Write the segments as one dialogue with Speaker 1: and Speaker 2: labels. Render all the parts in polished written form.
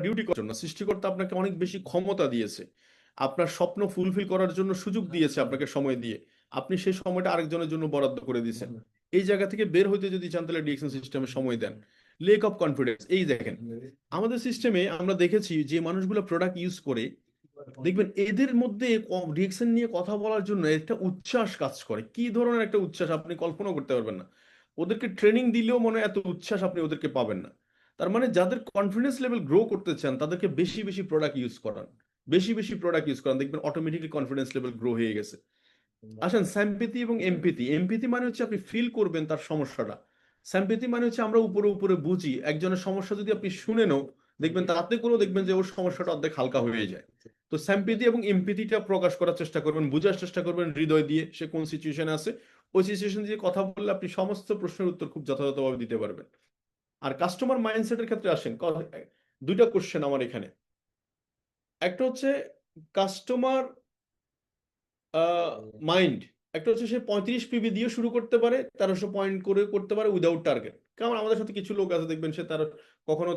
Speaker 1: Duty করার জন্য সৃষ্টিকর্তা আপনাকে অনেক বেশি ক্ষমতা দিয়েছে, আপনার স্বপ্ন ফুলফিল করার জন্য সুযোগ দিয়েছে আপনাকে সময় দিয়ে, আপনি সেই সময়টা আরেকজনের জন্য বরাদ্দ করে দিয়েছেন। এই জায়গা থেকে বের হইতে যদি চান তাহলে ডিএকশন সিস্টেমে সময় দেন। লেক অফ কনফিডেন্স, এই দেখেন আমাদের সিস্টেমে আমরা দেখেছি যে মানুষগুলো প্রোডাক্ট ইউজ করে, দেখবেন এদের মধ্যে ডিএকশন নিয়ে কথা বলার জন্য একটা উচ্ছ্বাস কাজ করে। কি ধরনের একটা উচ্ছ্বাস আপনি কল্পনা করতে পারবেন না। ওদেরকে ট্রেনিং দিলেও মনে হয় এত উচ্ছ্বাস আপনি ওদেরকে পাবেন না। তার মানে যাদের কনফিডেন্স লেভেল গ্রো করতে চান তাদেরকে বেশি বেশি প্রোডাক্ট ইউজ করান, বেশি বেশি প্রোডাক্ট ইউজ করান, দেখবেন অটোমেটিকলি কনফিডেন্স লেভেল গ্রো হয়ে গেছে। আসেন স্যাম্পেথি এবং এমপ্যাথি। এমপ্যাথি মানে হচ্ছে আপনি ফিল করবেন তার সমস্যাটা। স্যাম্পেথি মানে হচ্ছে আমরা উপরে উপরে বুঝি, একজনের সমস্যা যদি আপনি শুনে নাও, দেখবেন তাতে করেও দেখবেন যে ওর সমস্যাটা অর্ধেক হালকা হয়ে যায়। তো স্যাম্পেথি এবং এমপ্যাথিটা প্রকাশ করার চেষ্টা করবেন, বোঝার চেষ্টা করবেন হৃদয় দিয়ে সে কোন সিচুয়েশনে আছে। ওই সিচুয়েশন দিয়ে কথা বললে আপনি সমস্ত প্রশ্নের উত্তর খুব যথাযথভাবে দিতে পারবেন। আর কাস্টমার মাইন্ডসেটের ক্ষেত্রে আসেন, দুইটা কোশ্চেন আমার এখানে। একটা হচ্ছে কাস্টমার মাইন্ড, একটা হচ্ছে সে 35 পিবি দিয়ে শুরু করতে পারে, 1300 পয়েন্ট করে করতে পারে উইদাউট টার্গেট। কারণ আমাদের সাথে কিছু লোক আছে দেখবেন সে তার কখনো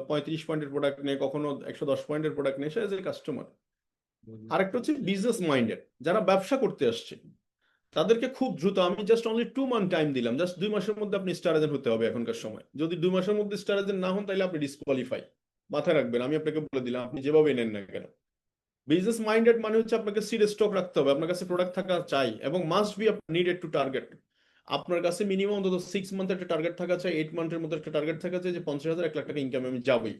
Speaker 1: 35 পয়েন্টের প্রোডাক্ট নেই, কখনো 110 পয়েন্টের প্রোডাক্ট নেই, সে এজ এ কাস্টমার। আরেকটা হচ্ছে বিজনেস মাইন্ডেড, যারা ব্যবসা করতে আসছে তাদেরকে খুব দ্রুত, আমি জাস্ট অনলি 2 মান্থ টাইম দিলাম, জাস্ট 2 মাসের মধ্যে আপনি স্টার এজেন্ট হতে হবে এখনকার সময়। যদি 2 মাসের মধ্যে স্টার এজেন্ট না হন তাহলে আপনি ডিসকোয়ালিফাই। মাথায় রাখবেন, আমি আপনাকে বলে দিলাম, আপনি যেভাবে নেন না কেন। বিজনেস মাইন্ডেড মানে হচ্ছে আপনাকে সিড স্টক রাখতে হবে, আপনার কাছে প্রোডাক্ট থাকা চাই, এবং must be needed to target. আপনার কাছে মিনিমাম অন্তত 6 মান্থ একটা টার্গেট থাকা চাই, 8 মান্থের মধ্যে একটা টার্গেট থাকা চাই যে 50,000 1 লাখ টাকা ইনকামে আমি যাবই।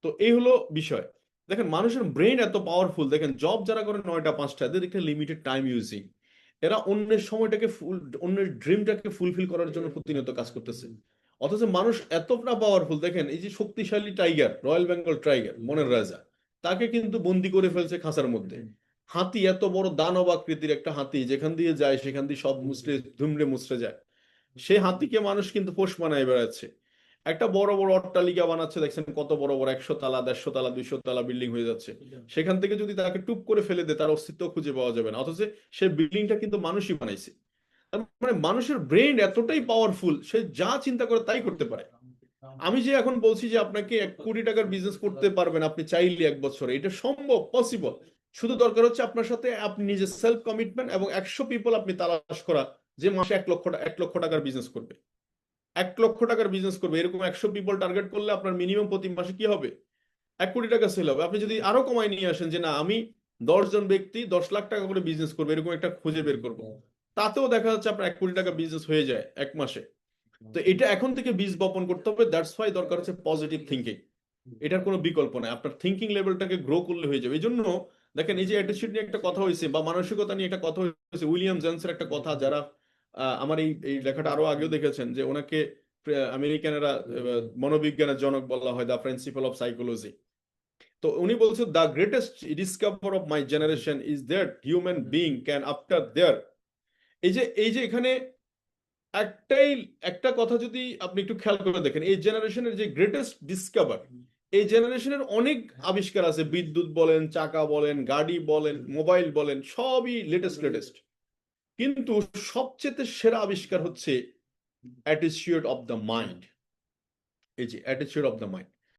Speaker 1: তো এই হলো বিষয়। দেখেন মানুষের ব্রেন এত পাওয়ারফুল, দেখেন জব যারা করে 9টা 5টা, এদের একটা লিমিটেড টাইম ইউজিং। এরা অন্যের সময়টাকে অন্যের ড্রিমটাকে ফুলফিল করার জন্য প্রতিনিয়ত কাজ করতেছে। অথচ মানুষ এতটা পাওয়ারফুল, দেখেন এই যে শক্তিশালী টাইগার, রয়্যাল বেঙ্গল টাইগার, বনের রাজা, তাকে কিন্তু বন্দি করে ফেলছে খাঁচার মধ্যে। হাতি, এত বড় দানব আকৃতির একটা হাতি, যেখান দিয়ে যায় সেখান দিয়ে সব মুসড়ে ধুমড়ে মুচড়ে যায়। সেই হাতিকে মানুষ কিন্তু পোষ মানায় বেড়াচ্ছে। একটা বড় বড় অট্টালিকা বানাচ্ছে, দেখছেন কত বড় বড়, 100 তলা 150 তলা 200 তলা বিল্ডিং হয়ে যাচ্ছে। সেখান থেকে যদি তাকে টুপ করে ফেলে দেয় তার অস্তিত্ব খুঁজে পাওয়া যাবে না, অথচ সে বিল্ডিংটা কিন্তু মানুষই বানাইছে। তার মানে মানুষের ব্রেন এতটাই পাওয়ারফুল, সে যা চিন্তা করে তাই করতে পারে। আমি যে এখন বলছি যে আপনাকে 1 কোটি টাকার বিজনেস করতে পারবেন আপনি চাইলে 1 বছরে, এটা সম্ভব, পসিবল। শুধু দরকার হচ্ছে আপনার সাথে আপনি নিজের সেলফ কমিটমেন্ট এবং 100 পিপল আপনি তালাশ করা, যে মাসে 1 লক্ষ টাকার বিজনেস করবে। 1 লক্ষ টাকার বিজনেস করবে এরকম 100 পিপল টার্গেট করলে আপনার মিনিমাম প্রতি মাসে কি হবে, 1 কোটি টাকা সেল হবে। আপনি যদি আরো কমায় নিয়ে আসেন যে না আমি 10 জন ব্যক্তি 10 লাখ টাকা করে বিজনেস করবে, এরকম একটা খুঁজে বের করবো, তাতেও দেখা যাচ্ছে আপনার 1 কোটি টাকা বিজনেস হয়ে যায় 1 মাসে। তো এটা এখন থেকে বীজ বপন করতে হবে। দ্যাটস ওয়াই দরকার হচ্ছে পজিটিভ থিঙ্কিং। এটার কোনো বিকল্প নাই, আপনার থিঙ্কিং লেভেলটাকে গ্রো করলে হয়ে যাবে। এই জন্য দেখেন এই যে অ্যাটিটিউড নিয়ে একটা কথা হয়েছে বা মানসিকতা নিয়ে একটা কথা হয়েছে, উইলিয়াম জেমসের একটা কথা, যারা আমার এই এই লেখাটা আরো আগেও দেখেছেন যে ওনাকে আমেরিকানেরা মনোবিজ্ঞানের জনক বলা হয়, দ্য প্রিন্সিপাল অফ সাইকোলজি। তো উনি বলছেন the greatest discover of my generation is that human being can after their. এই যে এখানে একটাই একটা কথা যদি আপনি একটু খেয়াল করে দেখেন, এই জেনারেশনের যে গ্রেটেস্ট ডিসকভার, এই জেনারেশনের অনেক আবিষ্কার আছে, বিদ্যুৎ বলেন, চাকা বলেন, গাড়ি বলেন, মোবাইল বলেন, সবই লেটেস্ট লেটেস্ট। কিন্তু সবচেয়ে সেরা আবিষ্কার হচ্ছে অ্যাটিটিউড অফ দ্য মাইন্ড। এই যে অ্যাটিটিউড অফ দ্য মাইন্ড,